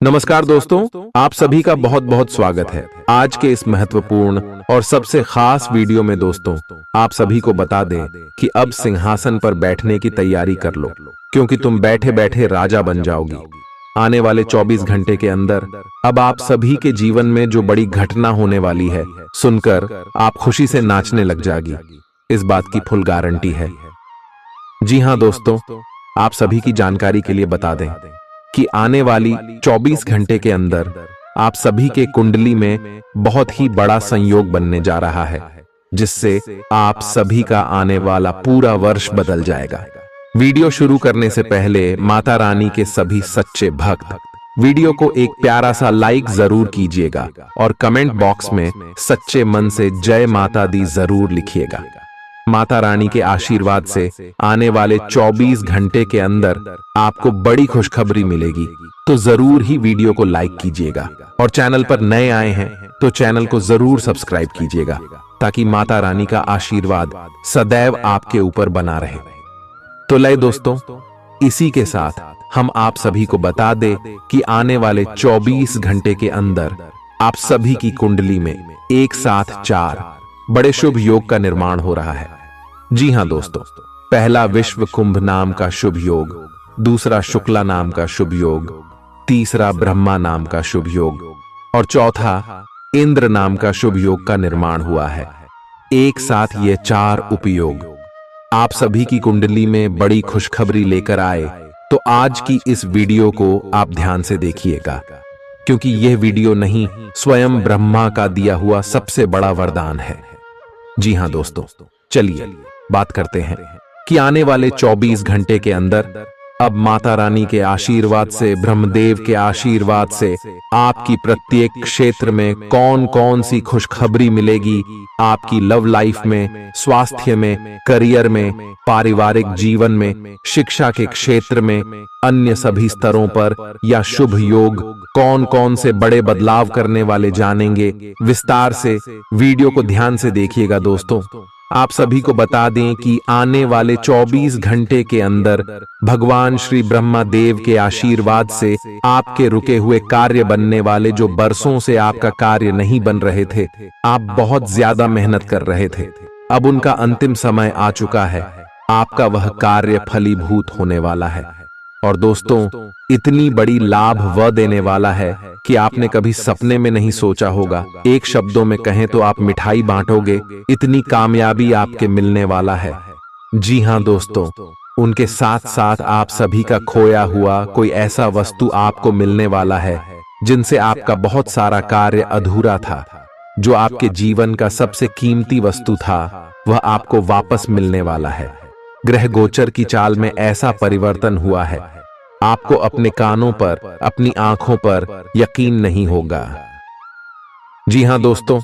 नमस्कार दोस्तों, आप सभी का बहुत बहुत स्वागत है। आज के इस महत्वपूर्ण और सबसे खास वीडियो में दोस्तों, आप सभी को बता दें कि अब सिंहासन पर बैठने की तैयारी कर लो, क्योंकि तुम बैठे बैठे राजा बन जाओगी। आने वाले 24 घंटे के अंदर अब आप सभी के जीवन में जो बड़ी घटना होने वाली है, सुनकर आप खुशी से नाचने लग जाएगी। इस बात की फुल गारंटी है। जी हाँ दोस्तों, आप सभी की जानकारी के लिए बता दें कि आने वाली 24 घंटे के अंदर आप सभी के कुंडली में बहुत ही बड़ा संयोग बनने जा रहा है, जिससे आप सभी का आने वाला पूरा वर्ष बदल जाएगा। वीडियो शुरू करने से पहले माता रानी के सभी सच्चे भक्त वीडियो को एक प्यारा सा लाइक जरूर कीजिएगा और कमेंट बॉक्स में सच्चे मन से जय माता दी जरूर लिखिएगा। माता रानी के आशीर्वाद से आने वाले 24 घंटे के अंदर आपको बड़ी खुशखबरी मिलेगी, तो जरूर ही वीडियो को लाइक कीजिएगा और चैनल पर नए आए हैं तो चैनल को जरूर सब्सक्राइब कीजिएगा, ताकि माता रानी का आशीर्वाद सदैव आपके ऊपर बना रहे। तो लय दोस्तों, इसी के साथ हम आप सभी को बता दें कि आने वाले 24 घंटे के अंदर आप सभी की कुंडली में एक साथ 4 बड़े शुभ योग का निर्माण हो रहा है। जी हां दोस्तों, पहला विश्व कुंभ नाम का शुभ योग, दूसरा शुक्ला नाम का शुभ योग, तीसरा ब्रह्मा नाम का शुभ योग और चौथा इंद्र नाम का शुभ योग का निर्माण हुआ है। एक साथ ये 4 उपयोग आप सभी की कुंडली में बड़ी खुशखबरी लेकर आए, तो आज की इस वीडियो को आप ध्यान से देखिएगा, क्योंकि यह वीडियो नहीं, स्वयं ब्रह्मा का दिया हुआ सबसे बड़ा वरदान है। जी हां दोस्तों, चलिए बात करते हैं कि आने वाले 24 घंटे के अंदर अब माता रानी के आशीर्वाद से, ब्रह्मदेव के आशीर्वाद से आपकी प्रत्येक क्षेत्र में कौन कौन सी खुशखबरी मिलेगी। आपकी लव लाइफ में, स्वास्थ्य में, करियर में, पारिवारिक जीवन में, शिक्षा के क्षेत्र में, अन्य सभी स्तरों पर या शुभ योग कौन कौन से बड़े बदलाव करने वाले जानेंगे। विस्तार से वीडियो को ध्यान से देखिएगा दोस्तों। आप सभी को बता दें कि आने वाले 24 घंटे के अंदर भगवान श्री ब्रह्मा देव के आशीर्वाद से आपके रुके हुए कार्य बनने वाले, जो बरसों से आपका कार्य नहीं बन रहे थे, आप बहुत ज्यादा मेहनत कर रहे थे, अब उनका अंतिम समय आ चुका है। आपका वह कार्य फलीभूत होने वाला है और दोस्तों, इतनी बड़ी लाभ वह देने वाला है कि आपने कभी सपने में नहीं सोचा होगा। एक शब्दों में कहें तो आप मिठाई बांटोगे, इतनी कामयाबी आपके मिलने वाला है। जी हां दोस्तों, उनके साथ साथ आप सभी का खोया हुआ कोई ऐसा वस्तु आपको मिलने वाला है, जिनसे आपका बहुत सारा कार्य अधूरा था। जो आपके जीवन का सबसे कीमती वस्तु था, वह आपको वापस मिलने वाला है। ग्रह गोचर की चाल में ऐसा परिवर्तन हुआ है, आपको अपने कानों पर, अपनी आंखों पर यकीन नहीं होगा। जी हां दोस्तों,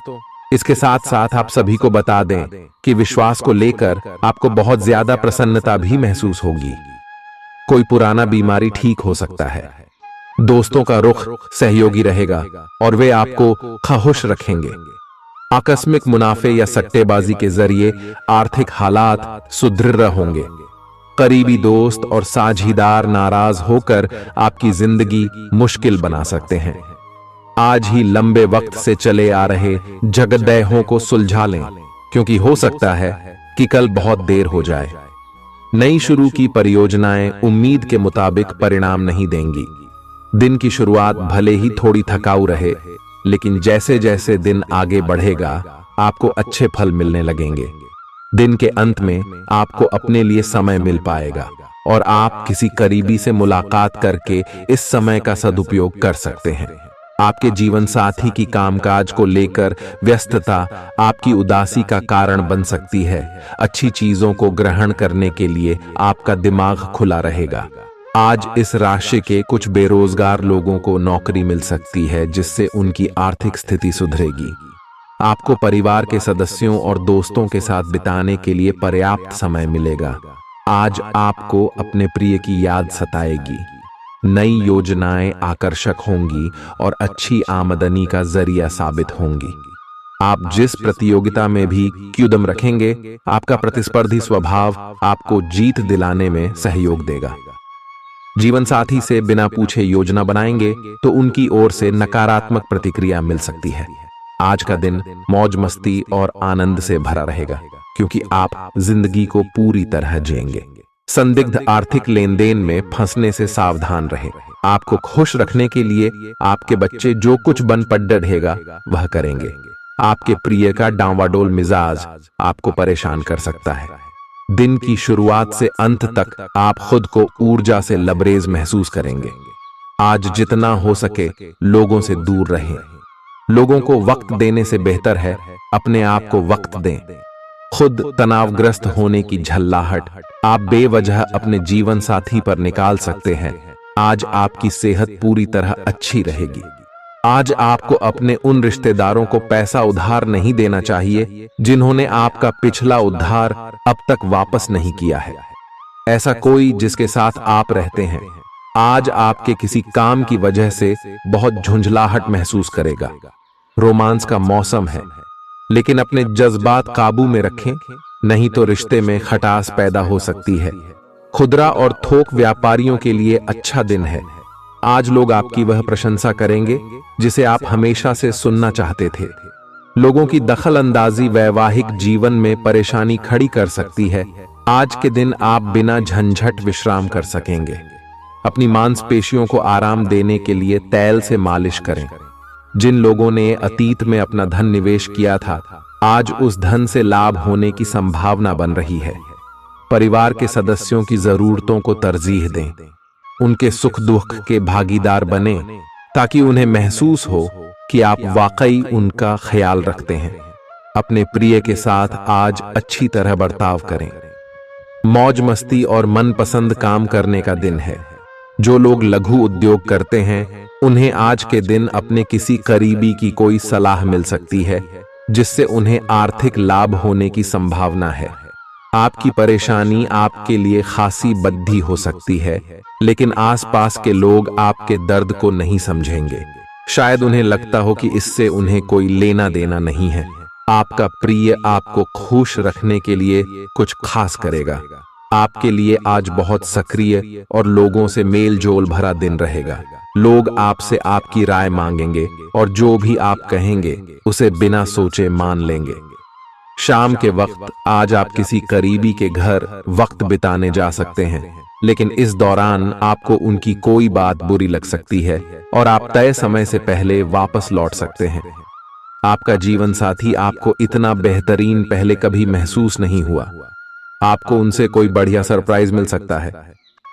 इसके साथ साथ आप सभी को बता दें कि विश्वास को लेकर आपको बहुत ज्यादा प्रसन्नता भी महसूस होगी। कोई पुराना बीमारी ठीक हो सकता है, दोस्तों का रुख सहयोगी रहेगा और वे आपको खुश रखेंगे। आकस्मिक मुनाफे या सट्टेबाजी के जरिए आर्थिक हालात सुदृढ़ होंगे। करीबी दोस्त और साझीदार नाराज होकर आपकी जिंदगी मुश्किल बना सकते हैं। आज ही लंबे वक्त से चले आ रहे झगड़ों को सुलझा लें, क्योंकि हो सकता है कि कल बहुत देर हो जाए। नई शुरू की परियोजनाएं उम्मीद के मुताबिक परिणाम नहीं देंगी। दिन की शुरुआत भले ही थोड़ी थकाऊ रहे, लेकिन जैसे जैसे दिन आगे बढ़ेगा आपको अच्छे फल मिलने लगेंगे। दिन के अंत में आपको अपने लिए समय मिल पाएगा और आप किसी करीबी से मुलाकात करके इस समय का सदुपयोग कर सकते हैं। आपके जीवन साथी की कामकाज को लेकर व्यस्तता आपकी उदासी का कारण बन सकती है। अच्छी चीजों को ग्रहण करने के लिए आपका दिमाग खुला रहेगा। आज इस राशि के कुछ बेरोजगार लोगों को नौकरी मिल सकती है, जिससे उनकी आर्थिक स्थिति सुधरेगी। आपको परिवार के सदस्यों और दोस्तों के साथ बिताने के लिए पर्याप्त समय मिलेगा। आज आपको अपने प्रिय की याद सताएगी। नई योजनाएं आकर्षक होंगी और अच्छी आमदनी का जरिया साबित होंगी। आप जिस प्रतियोगिता में भी कदम रखेंगे, आपका प्रतिस्पर्धी स्वभाव आपको जीत दिलाने में सहयोग देगा। जीवन साथी से बिना पूछे योजना बनाएंगे तो उनकी ओर से नकारात्मक प्रतिक्रिया मिल सकती है। आज का दिन मौज मस्ती और आनंद से भरा रहेगा, क्योंकि आप जिंदगी को पूरी तरह जिएंगे। संदिग्ध आर्थिक लेन देन में फंसने से सावधान रहें। आपको खुश रखने के लिए आपके बच्चे जो कुछ बन पड्डा ढेगा वह करेंगे। आपके प्रिय का डांवाडोल मिजाज आपको परेशान कर सकता है। दिन की शुरुआत से अंत तक आप खुद को ऊर्जा से लबरेज महसूस करेंगे। आज जितना हो सके लोगों से दूर रहें। लोगों को वक्त देने से बेहतर है अपने आप को वक्त दें। खुद तनावग्रस्त होने की झल्लाहट आप बेवजह अपने जीवन साथी पर निकाल सकते हैं। आज आपकी सेहत पूरी तरह अच्छी रहेगी। आज आपको अपने उन रिश्तेदारों को पैसा उधार नहीं देना चाहिए जिन्होंने आपका पिछला उधार अब तक वापस नहीं किया है। ऐसा कोई जिसके साथ आप रहते हैं आज आपके किसी काम की वजह से बहुत झुंझलाहट महसूस करेगा। रोमांस का मौसम है, लेकिन अपने जज्बात काबू में रखें, नहीं तो रिश्ते में खटास पैदा हो सकती है। खुदरा और थोक व्यापारियों के लिए अच्छा दिन है। आज लोग आपकी वह प्रशंसा करेंगे जिसे आप हमेशा से सुनना चाहते थे। लोगों की दखल अंदाजी वैवाहिक जीवन में परेशानी खड़ी कर सकती है। आज के दिन आप बिना झंझट विश्राम कर सकेंगे। अपनी मांसपेशियों को आराम देने के लिए तेल से मालिश करें। जिन लोगों ने अतीत में अपना धन निवेश किया था आज उस धन से लाभ होने की संभावना बन रही है। परिवार के सदस्यों की जरूरतों को तरजीह दें। उनके सुख दुख के भागीदार बने ताकि उन्हें महसूस हो कि आप वाकई उनका ख्याल रखते हैं। अपने प्रिय के साथ आज अच्छी तरह बर्ताव करें। मौज मस्ती और मनपसंद काम करने का दिन है। जो लोग लघु उद्योग करते हैं उन्हें आज के दिन अपने किसी करीबी की कोई सलाह मिल सकती है जिससे उन्हें आर्थिक लाभ होने की संभावना है। आपकी परेशानी आपके लिए खासी बद्धी हो सकती है, लेकिन आसपास के लोग आपके दर्द को नहीं समझेंगे। शायद उन्हें लगता हो कि इससे उन्हें कोई लेना देना नहीं है। आपका प्रिय आपको खुश रखने के लिए कुछ खास करेगा। आपके लिए आज बहुत सक्रिय और लोगों से मेल जोल भरा दिन रहेगा। लोग आपसे आपकी राय मांगेंगे और जो भी आप कहेंगे उसे बिना सोचे मान लेंगे। शाम के वक्त आज आप किसी करीबी के घर वक्त बिताने जा सकते हैं, लेकिन इस दौरान आपको उनकी कोई बात बुरी लग सकती है और आप तय समय से पहले वापस लौट सकते हैं। आपका जीवन साथी आपको इतना बेहतरीन पहले कभी महसूस नहीं हुआ। आपको उनसे कोई बढ़िया सरप्राइज मिल सकता है।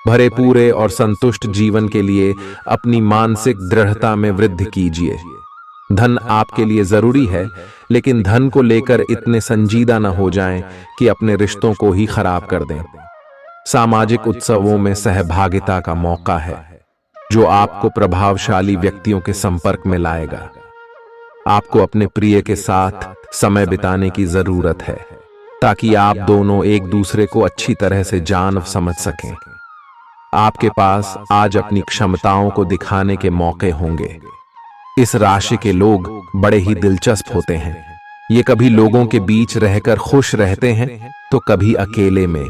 भरे पूरे और संतुष्ट जीवन के लिए अपनी मानसिक दृढ़ता में वृद्धि कीजिए। धन आपके लिए जरूरी है, लेकिन धन को लेकर इतने संजीदा न हो जाएं कि अपने रिश्तों को ही खराब कर दें। सामाजिक उत्सवों में सहभागिता का मौका है जो आपको प्रभावशाली व्यक्तियों के संपर्क में लाएगा। आपको अपने प्रिय के साथ समय बिताने की जरूरत है ताकि आप दोनों एक दूसरे को अच्छी तरह से जान समझ सकें। आपके पास आज अपनी क्षमताओं को दिखाने के मौके होंगे। इस राशि के लोग बड़े ही दिलचस्प होते हैं। ये कभी लोगों के बीच रहकर खुश रहते हैं तो कभी अकेले में।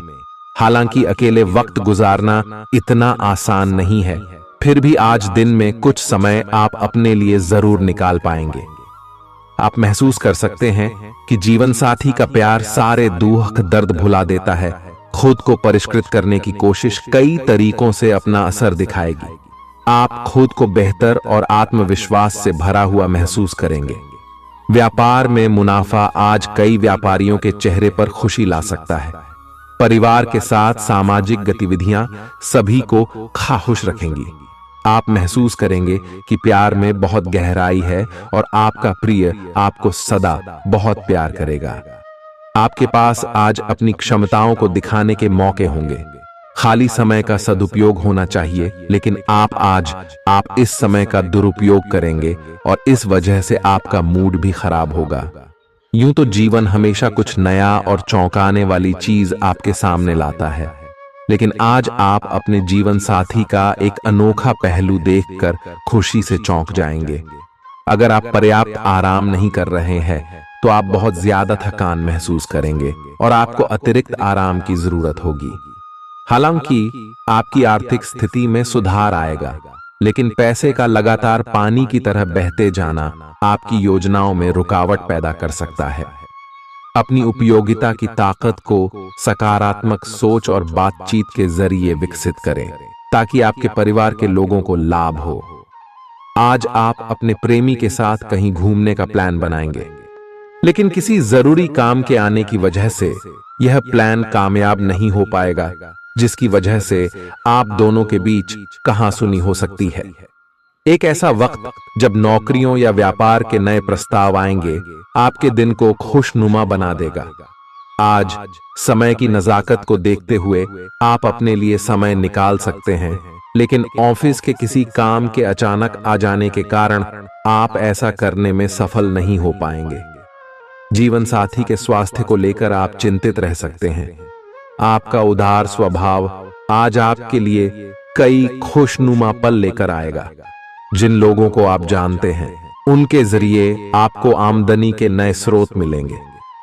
हालांकि अकेले वक्त गुजारना इतना आसान नहीं है, फिर भी आज दिन में कुछ समय आप अपने लिए जरूर निकाल पाएंगे। आप महसूस कर सकते हैं कि जीवन साथी का प्यार सारे दुख दर्द भुला देता है। खुद को परिष्कृत करने की कोशिश कई तरीकों से अपना असर दिखाएगी। आप खुद को बेहतर और आत्मविश्वास से भरा हुआ महसूस करेंगे। व्यापार में मुनाफा आज कई व्यापारियों के चेहरे पर खुशी ला सकता है। परिवार के साथ सामाजिक गतिविधियां सभी को खुश रखेंगी। आप महसूस करेंगे कि प्यार में बहुत गहराई है और आपका प्रिय आपको सदा बहुत प्यार करेगा। आपके पास आज अपनी क्षमताओं को दिखाने के मौके होंगे। खाली समय का सदुपयोग होना चाहिए, लेकिन आप इस समय का दुरुपयोग करेंगे और इस वजह से आपका मूड भी खराब होगा। यूं तो जीवन हमेशा कुछ नया और चौंकाने वाली चीज आपके सामने लाता है, लेकिन आज आप अपने जीवन साथी का एक अनोखा पहलू देखकर खुशी से चौंक जाएंगे। अगर आप पर्याप्त आराम नहीं कर रहे हैं तो आप बहुत ज्यादा थकान महसूस करेंगे और आपको अतिरिक्त आराम की जरूरत होगी। हालांकि आपकी आर्थिक स्थिति में सुधार आएगा, लेकिन पैसे का लगातार पानी की तरह बहते जाना आपकी योजनाओं में रुकावट पैदा कर सकता है। अपनी उपयोगिता की ताकत को सकारात्मक सोच और बातचीत के जरिए विकसित करें ताकि आपके परिवार के लोगों को लाभ हो। आज आप अपने प्रेमी के साथ कहीं घूमने का प्लान बनाएंगे, लेकिन किसी जरूरी काम के आने की वजह से यह प्लान कामयाब नहीं हो पाएगा, जिसकी वजह से आप दोनों के बीच कहासुनी हो सकती है। एक ऐसा वक्त जब नौकरियों या व्यापार के नए प्रस्ताव आएंगे आपके दिन को खुशनुमा बना देगा। आज समय की नजाकत को देखते हुए आप अपने लिए समय निकाल सकते हैं, लेकिन ऑफिस के किसी काम के अचानक आ जाने के कारण आप ऐसा करने में सफल नहीं हो पाएंगे। जीवन साथी के स्वास्थ्य को लेकर आप चिंतित रह सकते हैं। आपका उदार स्वभाव आज आपके लिए कई खुशनुमा पल लेकर आएगा। जिन लोगों को आप जानते हैं उनके जरिए आपको आमदनी के नए स्रोत मिलेंगे।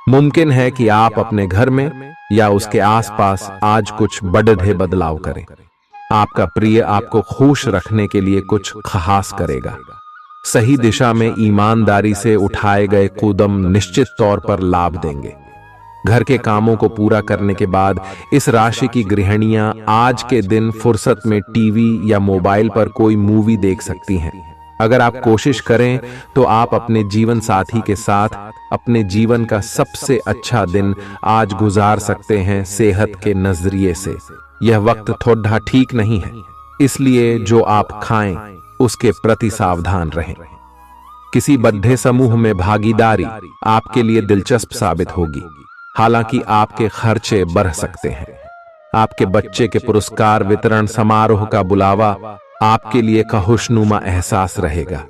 मुमकिन है कि आप अपने घर में या उसके आसपास आज कुछ बड़े बदलाव करें। आपका प्रिय आपको खुश रखने के लिए कुछ खास करेगा। सही दिशा में ईमानदारी से उठाए गए कदम निश्चित तौर पर लाभ देंगे। घर के कामों को पूरा करने के बाद इस राशि की गृहिणियां आज के दिन फुर्सत में टीवी या मोबाइल पर कोई मूवी देख सकती हैं। अगर आप कोशिश करें तो आप अपने जीवन साथी के साथ अपने जीवन का सबसे अच्छा दिन आज गुजार सकते हैं। सेहत के नजरिए से यह वक्त थोड़ा ठीक नहीं है, इसलिए जो आप खाएं उसके प्रति सावधान रहें। किसी बद्ध समूह में भागीदारी आपके लिए दिलचस्प साबित होगी, हालांकि आपके खर्चे बढ़ सकते हैं। आपके बच्चे के पुरस्कार वितरण समारोह का बुलावा आपके लिए खुशनुमा एहसास रहेगा।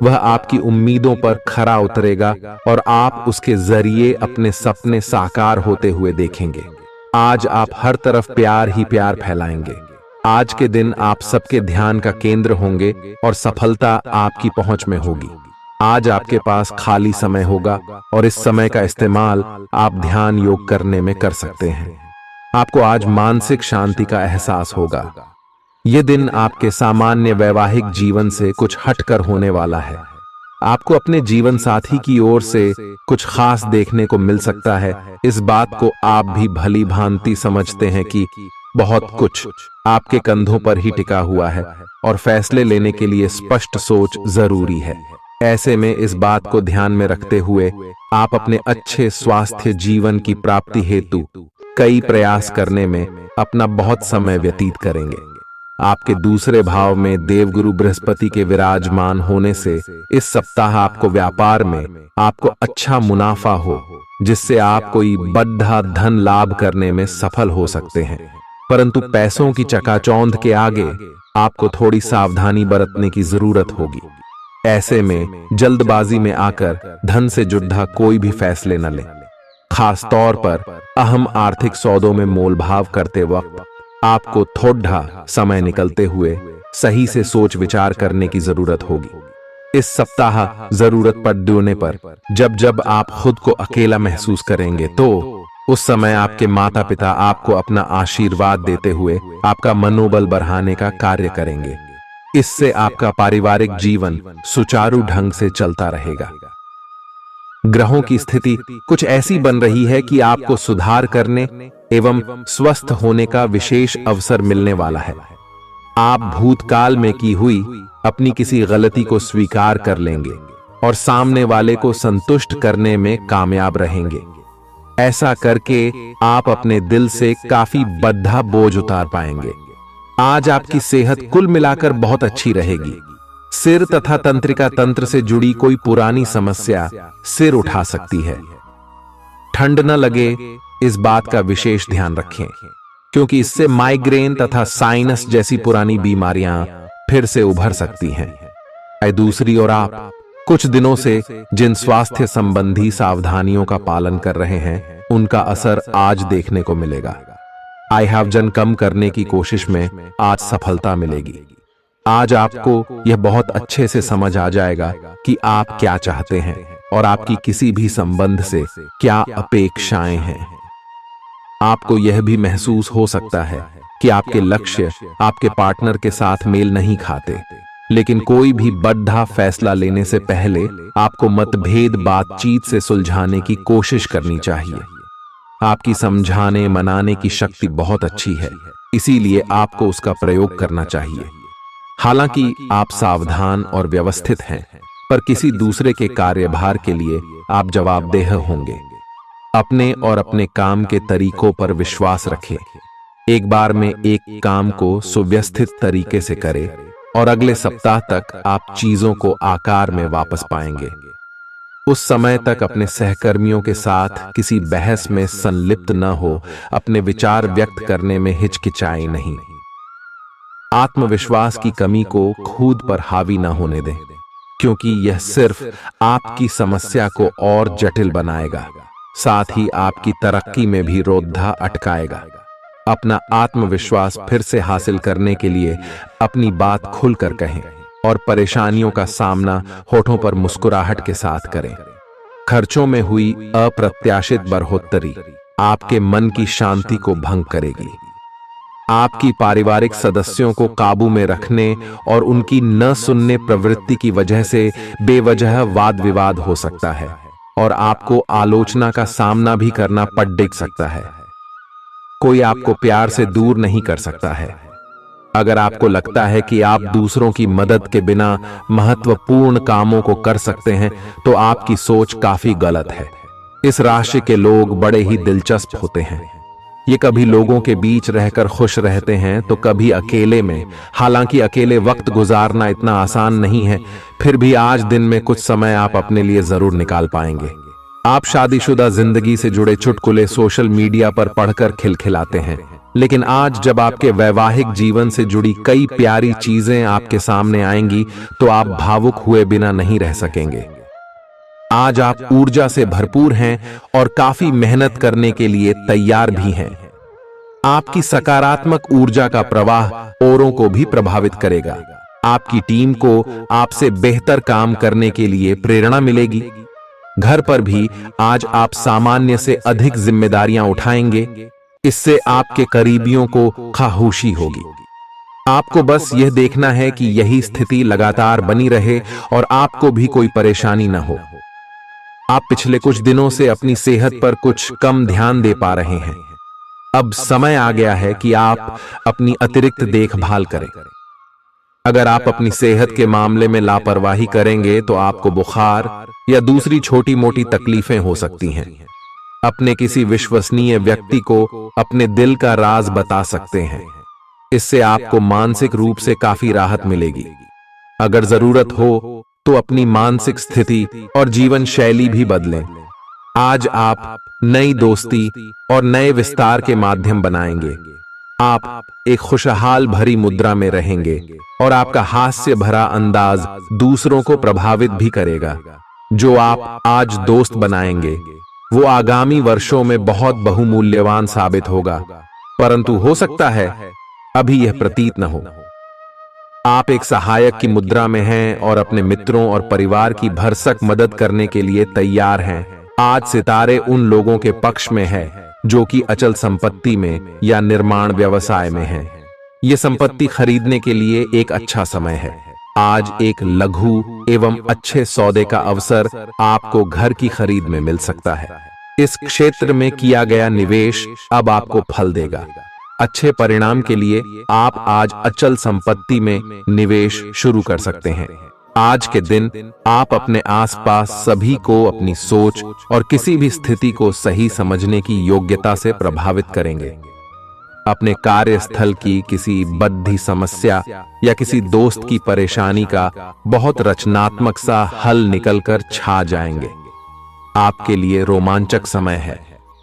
वह आपकी उम्मीदों पर खरा उतरेगा और आप उसके जरिए अपने सपने साकार होते हुए देखेंगे। आज आप हर तरफ प्यार ही प्यार फैलाएंगे। आज के दिन आप सबके ध्यान का केंद्र होंगे और सफलता आपकी पहुंच में होगी। आज आपके पास खाली समय होगा और इस समय का इस्तेमाल आप ध्यान योग करने में कर सकते हैं। आपको आज मानसिक शांति का एहसास होगा। यह दिन आपके सामान्य वैवाहिक जीवन से कुछ हटकर होने वाला है। आपको अपने जीवन साथी की ओर से कुछ खास देखने को मिल सकता है। इस बात को आप भी भली भांति समझते हैं कि बहुत कुछ आपके कंधों पर ही टिका हुआ है और फैसले लेने के लिए स्पष्ट सोच जरूरी है। ऐसे में इस बात को ध्यान में रखते हुए आप अपने अच्छे स्वास्थ्य जीवन की प्राप्ति हेतु कई प्रयास करने में अपना बहुत समय व्यतीत करेंगे। आपके दूसरे भाव में देवगुरु बृहस्पति के विराजमान होने से इस सप्ताह आपको व्यापार में आपको अच्छा मुनाफा हो, जिससे आप कोई बड़ा धन लाभ करने में सफल हो सकते हैं। परंतु पैसों की चकाचौंध के आगे आपको थोड़ी सावधानी बरतने की जरूरत होगी। ऐसे में जल्दबाजी में आकर धन से जुड़ा कोई भी फैसले न लें। खास तौर पर अहम आर्थिक सौदों में मोलभाव करते वक्त आपको थोड़ा समय निकलते हुए सही से सोच विचार करने की जरूरत होगी। इस सप्ताह जरूरत पड़ने पर जब जब आप खुद को अकेला महसूस करेंगे तो उस समय आपके माता पिता आपको अपना आशीर्वाद देते हुए आपका मनोबल बढ़ाने का कार्य करेंगे। इससे आपका पारिवारिक जीवन सुचारू ढंग से चलता रहेगा। ग्रहों की स्थिति कुछ ऐसी बन रही है कि आपको सुधार करने एवं स्वस्थ होने का विशेष अवसर मिलने वाला है। आप भूतकाल में की हुई अपनी किसी गलती को स्वीकार कर लेंगे और सामने वाले को संतुष्ट करने में कामयाब रहेंगे। ऐसा करके आप अपने दिल से काफी बड़ा बोझ उतार पाएंगे। आज आपकी सेहत कुल मिलाकर बहुत अच्छी रहेगी। सिर तथा तंत्रिका तंत्र से जुड़ी कोई पुरानी समस्या सिर उठा सकती है। ठंड न लगे इस बात का विशेष ध्यान रखें, क्योंकि इससे माइग्रेन तथा साइनस जैसी पुरानी बीमारियां फिर से उभर सकती हैं। दूसरी ओर आप कुछ दिनों से जिन स्वास्थ्य संबंधी सावधानियों का पालन कर रहे हैं उनका असर आज देखने को मिलेगा। वजन कम करने की कोशिश में आज सफलता मिलेगी। आज आपको यह बहुत अच्छे से समझ आ जाएगा कि आप क्या चाहते हैं और आपकी किसी भी संबंध से क्या अपेक्षाएं हैं। आपको यह भी महसूस हो सकता है कि आपके लक्ष्य आपके पार्टनर के साथ मेल नहीं खाते, लेकिन कोई भी बड़ा फैसला लेने से पहले आपको मतभेद बातचीत से सुलझाने की कोशिश करनी चाहिए। आपकी समझाने मनाने की शक्ति बहुत अच्छी है, इसीलिए आपको उसका प्रयोग करना चाहिए। हालांकि आप सावधान और व्यवस्थित हैं, पर किसी दूसरे के कार्यभार के लिए आप जवाबदेह होंगे। अपने और अपने काम के तरीकों पर विश्वास रखें। एक बार में एक काम को सुव्यवस्थित तरीके से करें और अगले सप्ताह तक आप चीजों को आकार में वापस पाएंगे। उस समय तक अपने सहकर्मियों के साथ किसी बहस में संलिप्त न हो, अपने विचार व्यक्त करने में हिचकिचाएं नहीं। आत्मविश्वास की कमी को खुद पर हावी न होने दें, क्योंकि यह सिर्फ आपकी समस्या को और जटिल बनाएगा, साथ ही आपकी तरक्की में भी रोधा अटकाएगा। अपना आत्मविश्वास फिर से हासिल करने के लिए अपनी बात खुलकर कहें और परेशानियों का सामना होठों पर मुस्कुराहट के साथ करें। खर्चों में हुई अप्रत्याशित बढ़ोतरी आपके मन की शांति को भंग करेगी। आपकी पारिवारिक सदस्यों को काबू में रखने और उनकी न सुनने प्रवृत्ति की वजह से बेवजह वाद विवाद हो सकता है और आपको आलोचना का सामना भी करना पड़ सकता है। कोई आपको प्यार से दूर नहीं कर सकता है। अगर आपको लगता है कि आप दूसरों की मदद के बिना महत्वपूर्ण कामों को कर सकते हैं, तो आपकी सोच काफी गलत है। इस राशि के लोग बड़े ही दिलचस्प होते हैं। ये कभी लोगों के बीच रहकर खुश रहते हैं तो कभी अकेले में। हालांकि अकेले वक्त गुजारना इतना आसान नहीं है, फिर भी आज दिन में कुछ समय आप अपने लिए जरूर निकाल पाएंगे। आप शादीशुदा जिंदगी से जुड़े चुटकुले सोशल मीडिया पर पढ़कर खिलखिलाते हैं, लेकिन आज जब आपके वैवाहिक जीवन से जुड़ी कई प्यारी चीजें आपके सामने आएंगी तो आप भावुक हुए बिना नहीं रह सकेंगे। आज आप ऊर्जा से भरपूर हैं और काफी मेहनत करने के लिए तैयार भी हैं। आपकी सकारात्मक ऊर्जा का प्रवाह औरों को भी प्रभावित करेगा। आपकी टीम को आपसे बेहतर काम करने के लिए प्रेरणा मिलेगी। घर पर भी आज आप सामान्य से अधिक जिम्मेदारियां उठाएंगे। इससे आपके करीबियों को खामोशी होगी। आपको बस यह देखना है कि यही स्थिति लगातार बनी रहे और आपको भी कोई परेशानी न हो। आप पिछले कुछ दिनों से अपनी सेहत पर कुछ कम ध्यान दे पा रहे हैं। अब समय आ गया है कि आप अपनी अतिरिक्त देखभाल करें। अगर आप अपनी सेहत के मामले में लापरवाही करेंगे तो आपको बुखार या दूसरी छोटी मोटी तकलीफें हो सकती हैं। अपने किसी विश्वसनीय व्यक्ति को अपने दिल का राज बता सकते हैं। इससे आपको मानसिक रूप से काफी राहत मिलेगी। अगर जरूरत हो तो अपनी मानसिक स्थिति और जीवन शैली भी बदलें। आज आप नई दोस्ती और नए विस्तार के माध्यम बनाएंगे। आप एक खुशहाल भरी मुद्रा में रहेंगे और आपका हास्य भरा अंदाज दूसरों को प्रभावित भी करेगा। जो आप आज दोस्त बनाएंगे वो आगामी वर्षों में बहुत बहुमूल्यवान साबित होगा, परंतु हो सकता है अभी यह प्रतीत न हो। आप एक सहायक की मुद्रा में हैं और अपने मित्रों और परिवार की भरसक मदद करने के लिए तैयार हैं। आज सितारे उन लोगों के पक्ष में है जो कि अचल संपत्ति में या निर्माण व्यवसाय में हैं। ये संपत्ति खरीदने के लिए एक अच्छा समय है। आज एक लघु एवं अच्छे सौदे का अवसर आपको घर की खरीद में मिल सकता है। इस क्षेत्र में किया गया निवेश अब आपको फल देगा। अच्छे परिणाम के लिए आप आज अचल संपत्ति में निवेश शुरू कर सकते हैं। आज के दिन आप अपने आसपास सभी को अपनी सोच और किसी भी स्थिति को सही समझने की योग्यता से प्रभावित करेंगे। अपने कार्यस्थल की किसी बद्धी समस्या या किसी दोस्त की परेशानी का बहुत रचनात्मक सा हल निकलकर छा जाएंगे। आपके लिए रोमांचक समय है।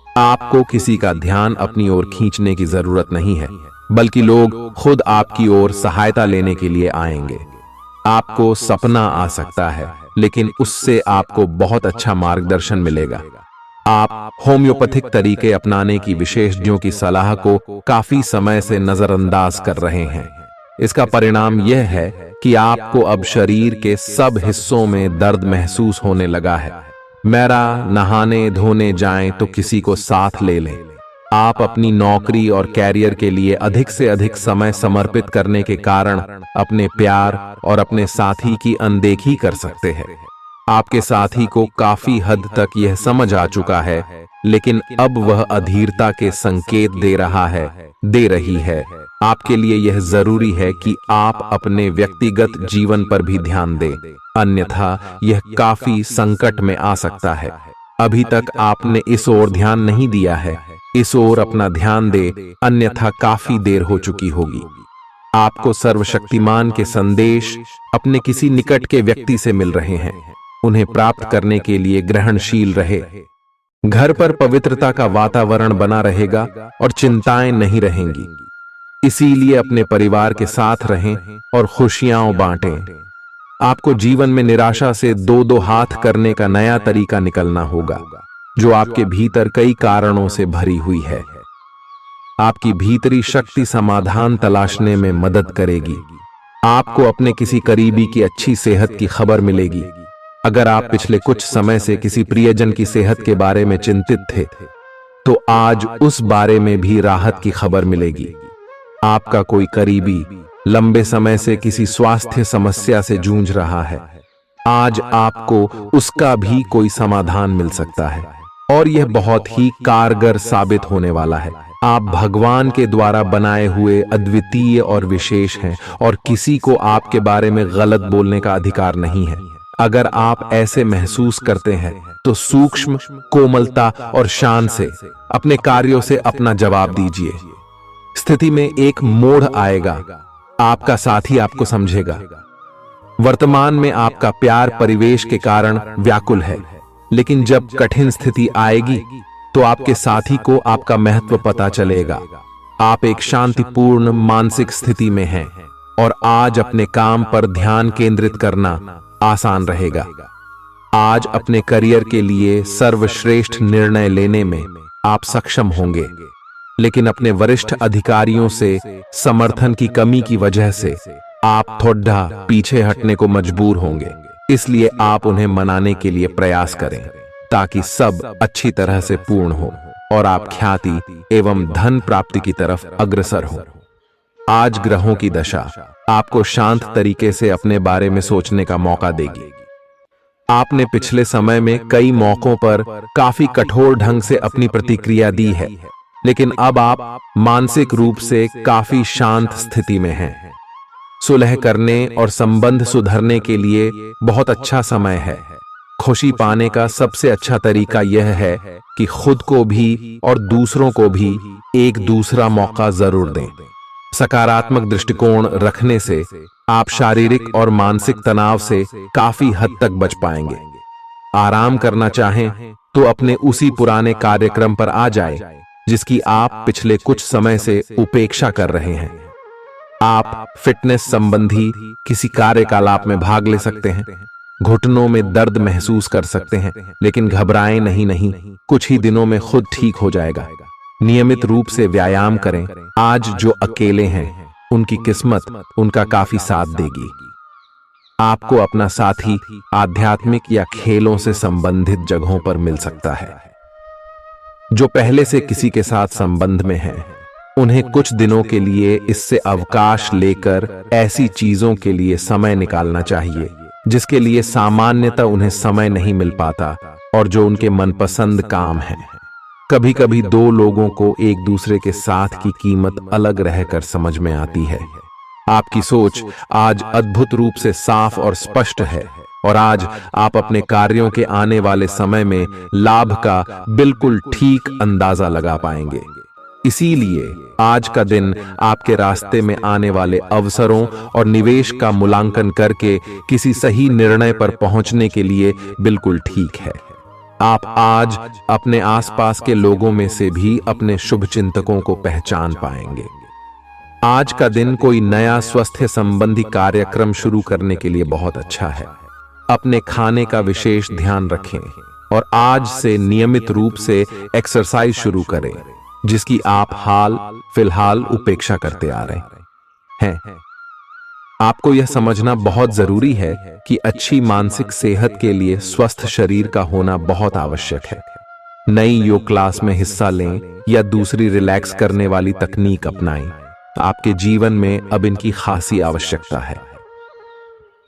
आपको किसी का ध्यान अपनी ओर खींचने की जरूरत नहीं है, बल्कि लोग खुद आपकी ओर सहायता लेने के लिए आएंगे। आपको सपना आ सकता है, लेकिन उससे आपको बहुत अच्छा मार्गदर्शन मिलेगा। आप होम्योपैथिक तरीके अपनाने की विशेषज्ञों की सलाह को काफी समय से नजरअंदाज कर रहे हैं। इसका परिणाम यह है कि आपको अब शरीर के सब हिस्सों में दर्द महसूस होने लगा है। मेरा नहाने धोने जाएं तो किसी को साथ ले लें। आप अपनी नौकरी और कैरियर के लिए अधिक से अधिक समय समर्पित करने के कारण अपने प्यार और अपने साथी की अनदेखी कर सकते हैं। आपके साथी को काफी हद तक यह समझ आ चुका है, लेकिन अब वह अधीरता के संकेत दे रही है। आपके लिए यह जरूरी है कि आप अपने व्यक्तिगत जीवन पर भी ध्यान दें, अन्यथा यह काफी संकट में आ सकता है। अभी तक आपने इस ओर ध्यान नहीं दिया है, इस ओर अपना ध्यान दे, अन्यथा काफी देर हो चुकी होगी। आपको सर्वशक्तिमान के संदेश अपने किसी निकट के व्यक्ति से मिल रहे हैं। उन्हें प्राप्त करने के लिए ग्रहणशील रहे। घर पर पवित्रता का वातावरण बना रहेगा और चिंताएं नहीं रहेंगी। इसीलिए अपने परिवार के साथ रहें और खुशियां बांटें। आपको जीवन में निराशा से दो दो हाथ करने का नया तरीका निकलना होगा, जो आपके भीतर कई कारणों से भरी हुई है। आपकी भीतरी शक्ति समाधान तलाशने में मदद करेगी। आपको अपने किसी करीबी की अच्छी सेहत की खबर मिलेगी। अगर आप पिछले कुछ समय से किसी प्रियजन की सेहत के बारे में चिंतित थे, तो आज उस बारे में भी राहत की खबर मिलेगी। आपका कोई करीबी लंबे समय से किसी स्वास्थ्य समस्या से जूझ रहा है, आज आपको उसका भी कोई समाधान मिल सकता है और यह बहुत ही कारगर साबित होने वाला है। आप भगवान के द्वारा बनाए हुए अद्वितीय और विशेष हैं और किसी को आपके बारे में गलत बोलने का अधिकार नहीं है। अगर आप ऐसे महसूस करते हैं तो सूक्ष्म, कोमलता और शान से अपने कार्यों से अपना जवाब दीजिए। स्थिति में एक मोड़ आएगा, आपका साथी आपको समझेगा। वर्तमान में आपका प्यार परिवेश के कारण व्याकुल है, लेकिन जब कठिन स्थिति आएगी तो आपके साथी को आपका महत्व पता चलेगा। आप एक शांतिपूर्ण मानसिक स्थिति में हैं और आज अपने काम पर ध्यान केंद्रित करना आसान रहेगा। आज अपने करियर के लिए सर्वश्रेष्ठ निर्णय लेने में आप सक्षम होंगे, लेकिन अपने वरिष्ठ अधिकारियों से समर्थन की कमी की वजह से आप थोड़ा पीछे हटने को मजबूर होंगे। इसलिए आप उन्हें मनाने के लिए प्रयास करें ताकि सब अच्छी तरह से पूर्ण हो और आप ख्याति एवं धन प्राप्ति की तरफ अग्रसर हो। आज ग्रहों की दशा आपको शांत तरीके से अपने बारे में सोचने का मौका देगी। आपने पिछले समय में कई मौकों पर काफी कठोर ढंग से अपनी प्रतिक्रिया दी है, लेकिन अब आप मानसिक रूप से काफी शांत स्थिति में हैं। सुलह करने और संबंध सुधरने के लिए बहुत अच्छा समय है। खुशी पाने का सबसे अच्छा तरीका यह है कि खुद को भी और दूसरों को भी एक दूसरा मौका जरूर दें। सकारात्मक दृष्टिकोण रखने से आप शारीरिक और मानसिक तनाव से काफी हद तक बच पाएंगे। आराम करना चाहें तो अपने उसी पुराने कार्यक्रम पर आ जाएं, जिसकी आप पिछले कुछ समय से उपेक्षा कर रहे हैं। आप फिटनेस संबंधी किसी कार्यकलाप में भाग ले सकते हैं। घुटनों में दर्द महसूस कर सकते हैं, लेकिन घबराएं नहीं, कुछ ही दिनों में खुद ठीक हो जाएगा। नियमित रूप से व्यायाम करें। आज जो अकेले हैं उनकी किस्मत उनका काफी साथ देगी। आपको अपना साथी आध्यात्मिक या खेलों से संबंधित जगहों पर मिल सकता है। जो पहले से किसी के साथ संबंध में हैं, उन्हें कुछ दिनों के लिए इससे अवकाश लेकर ऐसी चीजों के लिए समय निकालना चाहिए जिसके लिए सामान्यतः उन्हें समय नहीं मिल पाता और जो उनके मनपसंद काम है। कभी कभी दो लोगों को एक दूसरे के साथ की कीमत अलग रहकर समझ में आती है। आपकी सोच आज अद्भुत रूप से साफ और स्पष्ट है और आज आप अपने कार्यों के आने वाले समय में लाभ का बिल्कुल ठीक अंदाजा लगा पाएंगे। इसीलिए आज का दिन आपके रास्ते में आने वाले अवसरों और निवेश का मूल्यांकन करके किसी सही निर्णय पर पहुंचने के लिए बिल्कुल ठीक है। आप आज अपने आसपास के लोगों में से भी अपने शुभचिंतकों को पहचान पाएंगे। आज का दिन कोई नया स्वास्थ्य संबंधी कार्यक्रम शुरू करने के लिए बहुत अच्छा है। अपने खाने का विशेष ध्यान रखें और आज से नियमित रूप से एक्सरसाइज शुरू करें, जिसकी आप हाल फिलहाल उपेक्षा करते आ रहे हैं। आपको यह समझना बहुत जरूरी है कि अच्छी मानसिक सेहत के लिए स्वस्थ शरीर का होना बहुत आवश्यक है। नई योग क्लास में हिस्सा लें या दूसरी रिलैक्स करने वाली तकनीक अपनाएं। आपके जीवन में अब इनकी खासी आवश्यकता है।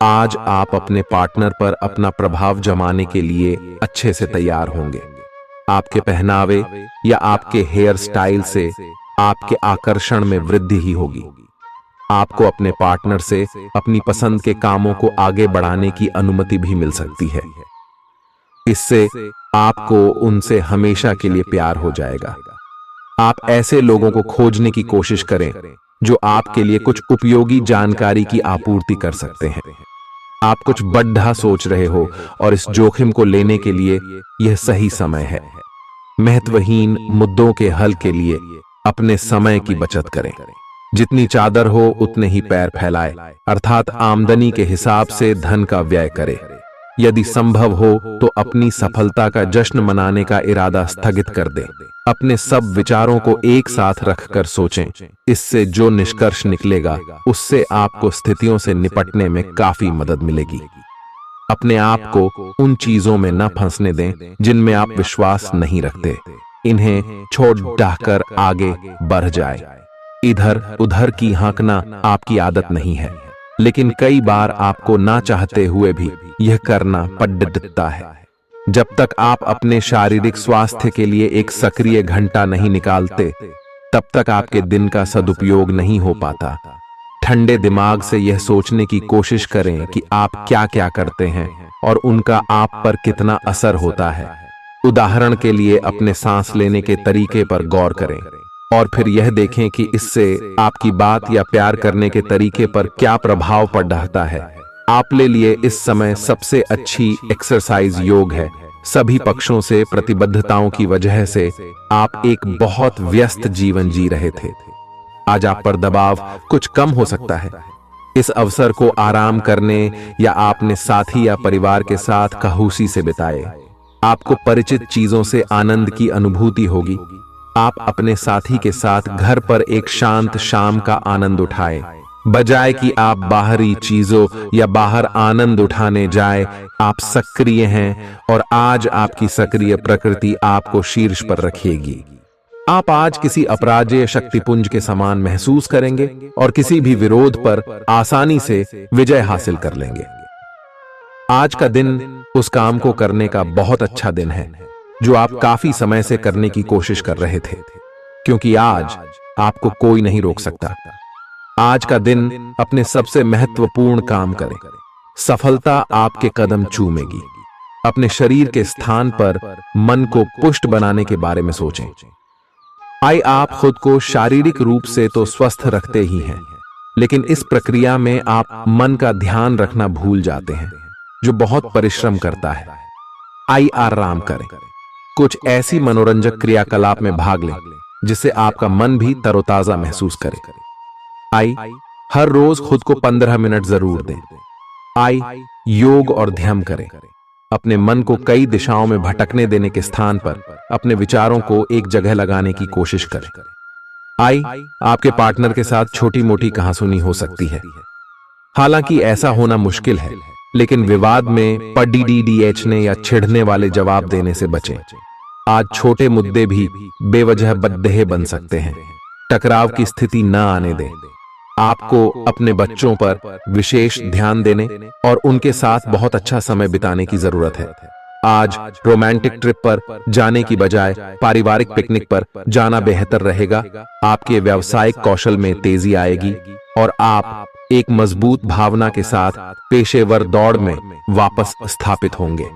आज आप अपने पार्टनर पर अपना प्रभाव जमाने के लिए अच्छे से तैयार होंगे। आपके पहनावे या आपके हेयर स्टाइल से आपके आकर्षण में वृद्धि ही होगी। आपको अपने पार्टनर से अपनी पसंद के कामों को आगे बढ़ाने की अनुमति भी मिल सकती है। इससे आपको उनसे हमेशा के लिए प्यार हो जाएगा। आप ऐसे लोगों को खोजने की कोशिश करें जो आपके लिए कुछ उपयोगी जानकारी की आपूर्ति कर सकते हैं। आप कुछ बड़ा सोच रहे हो और इस जोखिम को लेने के लिए यह सही समय है। महत्वहीन मुद्दों के हल के लिए अपने समय की बचत करें। जितनी चादर हो उतने ही पैर फैलाए, अर्थात आमदनी के हिसाब से धन का व्यय करें। यदि संभव हो तो अपनी सफलता का जश्न मनाने का इरादा स्थगित कर दें। अपने सब विचारों को एक साथ रखकर सोचें। इससे जो निष्कर्ष निकलेगा उससे आपको स्थितियों से निपटने में काफी मदद मिलेगी। अपने आप को उन चीजों में न फंसने दें जिनमें आप विश्वास नहीं रखते। इन्हें छोड़ डाहकर आगे बढ़ जाए। इधर उधर की हाँकना आपकी आदत नहीं है, लेकिन कई बार आपको ना चाहते हुए भी यह करना पड़ता है। जब तक आप अपने शारीरिक स्वास्थ्य के लिए एक सक्रिय घंटा नहीं निकालते, तब तक आपके दिन का सदुपयोग नहीं हो पाता। ठंडे दिमाग से यह सोचने की कोशिश करें कि आप क्या क्या करते हैं और उनका आप पर कितना असर होता है। उदाहरण के लिए अपने सांस लेने के तरीके पर गौर करें और फिर यह देखें कि इससे आपकी बात या प्यार करने के तरीके पर क्या प्रभाव पड़ रहा है। आपके लिए इस समय सबसे अच्छी एक्सरसाइज योग है। सभी पक्षों से प्रतिबद्धताओं की वजह से आप एक बहुत व्यस्त जीवन जी रहे थे। आज आप पर दबाव कुछ कम हो सकता है। इस अवसर को आराम करने या अपने साथी या परिवार के साथ खौशी से बिताए। आपको परिचित चीजों से आनंद की अनुभूति होगी। आप अपने साथी के साथ घर पर एक शांत शाम का आनंद उठाएं, बजाय कि आप बाहरी चीजों या बाहर आनंद उठाने जाए। आप सक्रिय हैं और आज आपकी सक्रिय प्रकृति आपको शीर्ष पर रखेगी। आप आज किसी अपराजेय शक्तिपुंज के समान महसूस करेंगे और किसी भी विरोध पर आसानी से विजय हासिल कर लेंगे। आज का दिन उस काम को करने का बहुत अच्छा दिन है जो आप काफी समय से करने की कोशिश कर रहे थे, क्योंकि आज आपको कोई नहीं रोक सकता। आज का दिन अपने सबसे महत्वपूर्ण काम करें। सफलता आपके कदम चूमेगी। अपने शरीर के स्थान पर मन को पुष्ट बनाने के बारे में सोचें। आप खुद को शारीरिक रूप से तो स्वस्थ रखते ही हैं, लेकिन इस प्रक्रिया में आप मन का ध्यान रखना भूल जाते हैं, जो बहुत परिश्रम करता है। आराम करें। कुछ ऐसी मनोरंजक क्रियाकलाप में भाग लें जिससे आपका मन भी तरोताजा महसूस करे। हर रोज खुद को 15 मिनट जरूर दें। योग और ध्यान करें। अपने मन को कई दिशाओं में भटकने देने के स्थान पर अपने विचारों को एक जगह लगाने की कोशिश करें। आपके पार्टनर के साथ छोटी मोटी कहासुनी हो सकती है। हालांकि ऐसा होना मुश्किल है, लेकिन विवाद में पढ़ने या छिड़ने वाले जवाब देने से बचें। आज छोटे मुद्दे भी बेवजह बद्देह बन सकते हैं। टकराव की स्थिति न आने दें। आपको अपने बच्चों पर विशेष ध्यान देने और उनके साथ बहुत अच्छा समय बिताने की जरूरत है। आज रोमांटिक ट्रिप पर जाने की बजाय पारिवारिक पिकनिक पर जाना बेहतर रहेगा। आपके व्यावसायिक कौशल में तेजी आएगी और आप एक मजबूत भावना के साथ पेशेवर दौड़ में वापस स्थापित होंगे।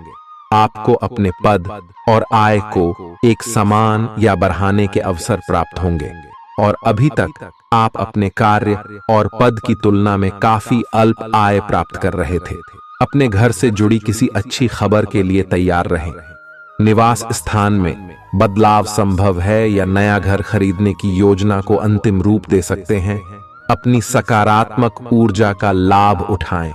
आपको अपने पद और आय को एक समान या बढ़ाने के अवसर प्राप्त होंगे और अभी तक आप अपने कार्य और पद की तुलना में काफी अल्प आय प्राप्त कर रहे थे। अपने घर से जुड़ी किसी अच्छी खबर के लिए तैयार रहें। निवास स्थान में बदलाव संभव है या नया घर खरीदने की योजना को अंतिम रूप दे सकते हैं। अपनी सकारात्मक ऊर्जा का लाभ उठाएं।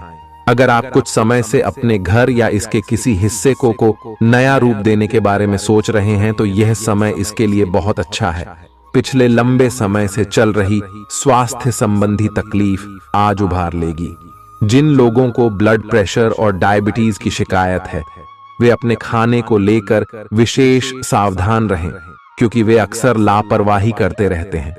अगर आप कुछ समय से अपने घर या इसके किसी हिस्से को नया रूप देने के बारे में सोच रहे हैं, तो यह समय इसके लिए बहुत अच्छा है। पिछले लंबे समय से चल रही स्वास्थ्य संबंधी तकलीफ आज उभार लेगी। जिन लोगों को ब्लड प्रेशर और डायबिटीज की शिकायत है, वे अपने खाने को लेकर विशेष सावधान रहें, क्योंकि वे अक्सर लापरवाही करते रहते हैं।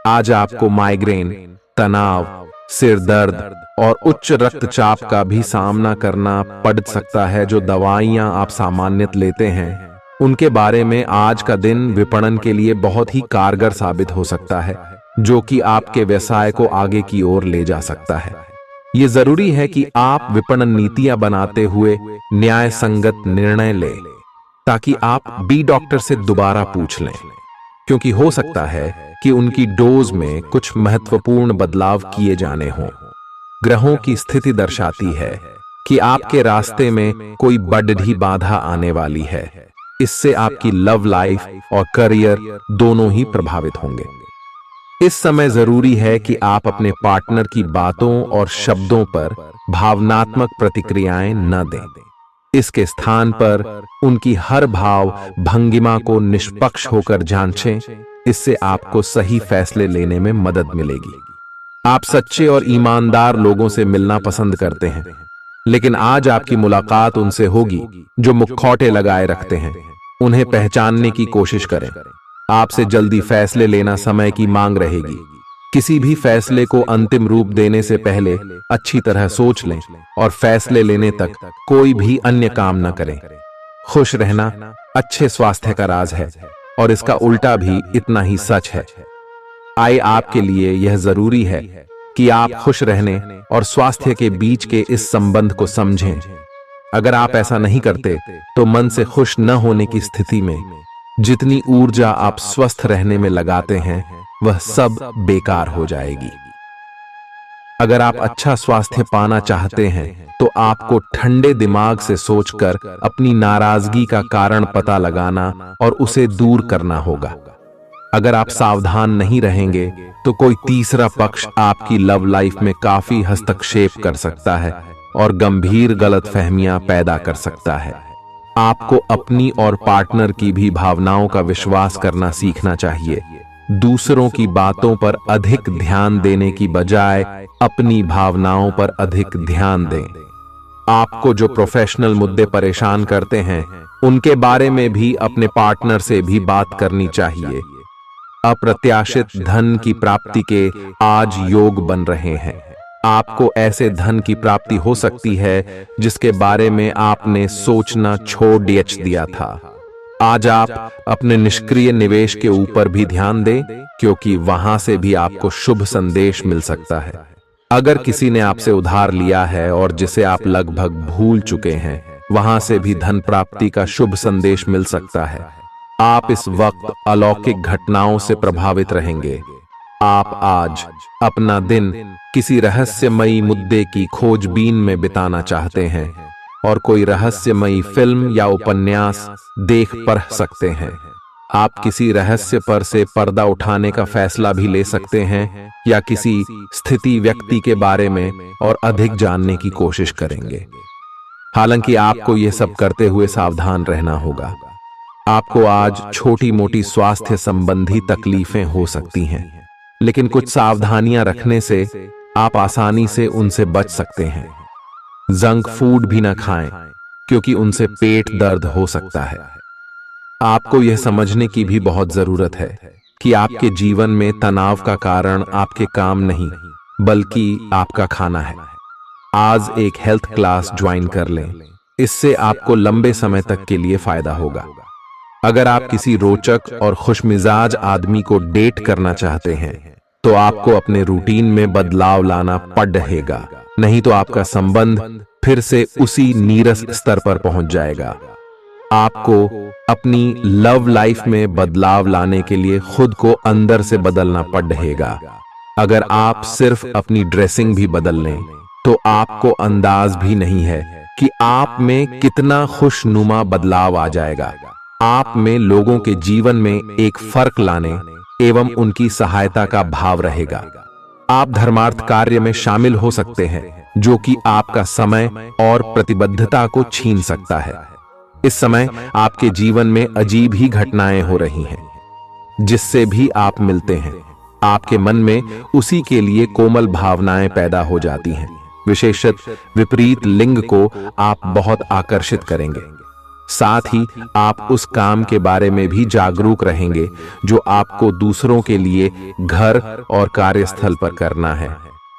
आज आपको माइग्रेन, तनाव, सिर दर्द और उच्च रक्तचाप का भी सामना करना पड़ सकता है। जो दवाइयां आप सामान्यतः लेते हैं, उनके बारे में आज का दिन विपणन के लिए बहुत ही कारगर साबित हो सकता है, जो कि आपके व्यवसाय को आगे की ओर ले जा सकता है। ये जरूरी है कि आप विपणन नीतियां बनाते हुए न्याय संगत निर्णय लें, ताकि आप बी डॉक्टर से दोबारा पूछ लें, क्योंकि हो सकता है कि उनकी डोज में कुछ महत्वपूर्ण बदलाव किए जाने हों। ग्रहों की स्थिति दर्शाती है कि आपके रास्ते में कोई बड़ी बाधा आने वाली है। इससे आपकी लव लाइफ और करियर दोनों ही प्रभावित होंगे। इस समय जरूरी है कि आप अपने पार्टनर की बातों और शब्दों पर भावनात्मक प्रतिक्रियाएं न दें। इसके स्थान पर उनकी हर भाव भंगिमा को निष्पक्ष होकर जांचें। इससे आपको सही फैसले लेने में मदद मिलेगी। आप सच्चे और ईमानदार लोगों से मिलना पसंद करते हैं, लेकिन आज आपकी मुलाकात उनसे होगी जो मुखौटे लगाए रखते हैं। उन्हें पहचानने की कोशिश करें। आपसे जल्दी फैसले लेना समय की मांग रहेगी। किसी भी फैसले को अंतिम रूप देने से पहले अच्छी तरह सोच लें और फैसले लेने तक कोई भी अन्य काम न करें। खुश रहना अच्छे स्वास्थ्य का राज है, और इसका उल्टा भी इतना ही सच है। आए आपके लिए यह जरूरी है कि आप खुश रहने और स्वास्थ्य के बीच के इस संबंध को समझें। अगर आप ऐसा नहीं करते तो मन से खुश न होने की स्थिति में जितनी ऊर्जा आप स्वस्थ रहने में लगाते हैं, वह सब बेकार हो जाएगी। अगर आप अच्छा स्वास्थ्य पाना चाहते हैं तो आपको ठंडे दिमाग से सोचकर अपनी नाराजगी का कारण पता लगाना और उसे दूर करना होगा। अगर आप सावधान नहीं रहेंगे तो कोई तीसरा पक्ष आपकी लव लाइफ में काफी हस्तक्षेप कर सकता है और गंभीर गलतफहमियां पैदा कर सकता है। आपको अपनी और पार्टनर की भी भावनाओं का विश्वास करना सीखना चाहिए। दूसरों की बातों पर अधिक ध्यान देने की बजाय अपनी भावनाओं पर अधिक ध्यान दें। आपको जो प्रोफेशनल मुद्दे परेशान करते हैं, उनके बारे में भी अपने पार्टनर से भी बात करनी चाहिए। अप्रत्याशित धन की प्राप्ति के आज योग बन रहे हैं। आपको ऐसे धन की प्राप्ति हो सकती है जिसके बारे में आपने सोचना छोड़ दिया था। आज आप अपने निष्क्रिय निवेश के ऊपर भी ध्यान दें, क्योंकि वहां से भी आपको शुभ संदेश मिल सकता है। अगर किसी ने आपसे उधार लिया है और जिसे आप लगभग भूल चुके हैं, वहां से भी धन प्राप्ति का शुभ संदेश मिल सकता है। आप इस वक्त अलौकिक घटनाओं से प्रभावित रहेंगे। आप आज अपना दिन किसी रहस्यमयी मुद्दे की खोजबीन में बिताना चाहते हैं और कोई रहस्यमयी फिल्म या उपन्यास देख पढ़ सकते हैं। आप किसी रहस्य पर से पर्दा उठाने का फैसला भी ले सकते हैं या किसी स्थिति व्यक्ति के बारे में और अधिक जानने की कोशिश करेंगे। हालांकि आपको यह सब करते हुए सावधान रहना होगा। आपको आज छोटी मोटी स्वास्थ्य संबंधी तकलीफें हो सकती हैं, लेकिन कुछ सावधानियां रखने से आप आसानी से उनसे बच सकते हैं। जंक फूड भी न खाएं, क्योंकि उनसे पेट दर्द हो सकता है। आपको यह समझने की भी बहुत जरूरत है कि आपके जीवन में तनाव का कारण आपके काम नहीं, बल्कि आपका खाना है। आज एक हेल्थ क्लास ज्वाइन कर लें, इससे आपको लंबे समय तक के लिए फायदा होगा। अगर आप किसी रोचक और खुशमिजाज आदमी को डेट करना चाहते हैं तो आपको अपने रूटीन में बदलाव लाना पड़ेगा, नहीं तो आपका संबंध फिर से उसी नीरस स्तर पर पहुंच जाएगा। आपको अपनी लव लाइफ में बदलाव लाने के लिए खुद को अंदर से बदलना पड़ेगा। अगर आप सिर्फ अपनी ड्रेसिंग भी बदल लें तो आपको अंदाज भी नहीं है कि आप में कितना खुशनुमा बदलाव आ जाएगा। आप में लोगों के जीवन में एक फर्क लाने एवं उनकी सहायता का भाव रहेगा। आप धर्मार्थ कार्य में शामिल हो सकते हैं, जो कि आपका समय और प्रतिबद्धता को छीन सकता है। इस समय आपके जीवन में अजीब ही घटनाएं हो रही हैं, जिससे भी आप मिलते हैं आपके मन में उसी के लिए कोमल भावनाएं पैदा हो जाती हैं। विशेषतः विपरीत लिंग को आप बहुत आकर्षित करेंगे। साथ ही आप उस काम के बारे में भी जागरूक रहेंगे जो आपको दूसरों के लिए घर और कार्यस्थल पर करना है।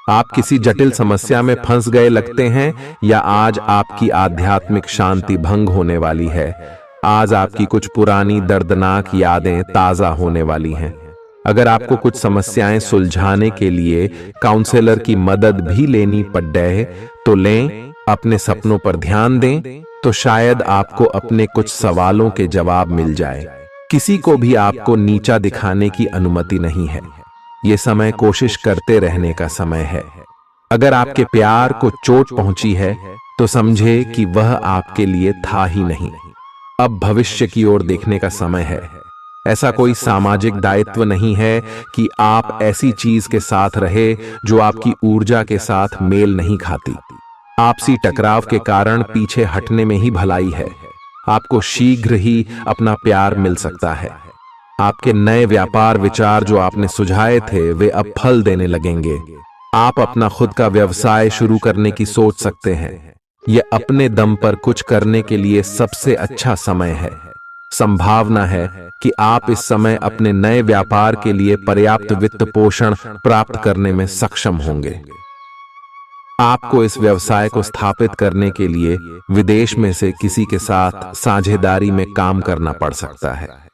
आप किसी जटिल समस्या में फंस गए लगते हैं या आज आपकी आध्यात्मिक शांति भंग होने वाली है। आज आपकी कुछ पुरानी दर्दनाक यादें ताजा होने वाली हैं। अगर आपको कुछ समस्याएं सुलझाने के लिए काउंसलर की मदद भी लेनी पड़ जाए तो लें। अपने सपनों पर ध्यान दें तो शायद आपको अपने कुछ सवालों के जवाब मिल जाए। किसी को भी आपको नीचा दिखाने की अनुमति नहीं है। ये समय कोशिश करते रहने का समय है। अगर आपके प्यार को चोट पहुंची है तो समझे कि वह आपके लिए था ही नहीं। अब भविष्य की ओर देखने का समय है। ऐसा कोई सामाजिक दायित्व नहीं है कि आप ऐसी चीज के साथ रहे जो आपकी ऊर्जा के साथ मेल नहीं खाती। आपसी टकराव के कारण पीछे हटने में ही भलाई है। आपको शीघ्र ही अपना प्यार मिल सकता है। आपके नए व्यापार विचार जो आपने सुझाए थे वे अब फल देने लगेंगे। आप अपना खुद का व्यवसाय शुरू करने की सोच सकते हैं। यह अपने दम पर कुछ करने के लिए सबसे अच्छा समय है। संभावना है कि आप इस समय अपने नए व्यापार के लिए पर्याप्त वित्त पोषण प्राप्त करने में सक्षम होंगे। आपको इस व्यवसाय को स्थापित करने के लिए विदेश में से किसी के साथ साझेदारी में काम करना पड़ सकता है।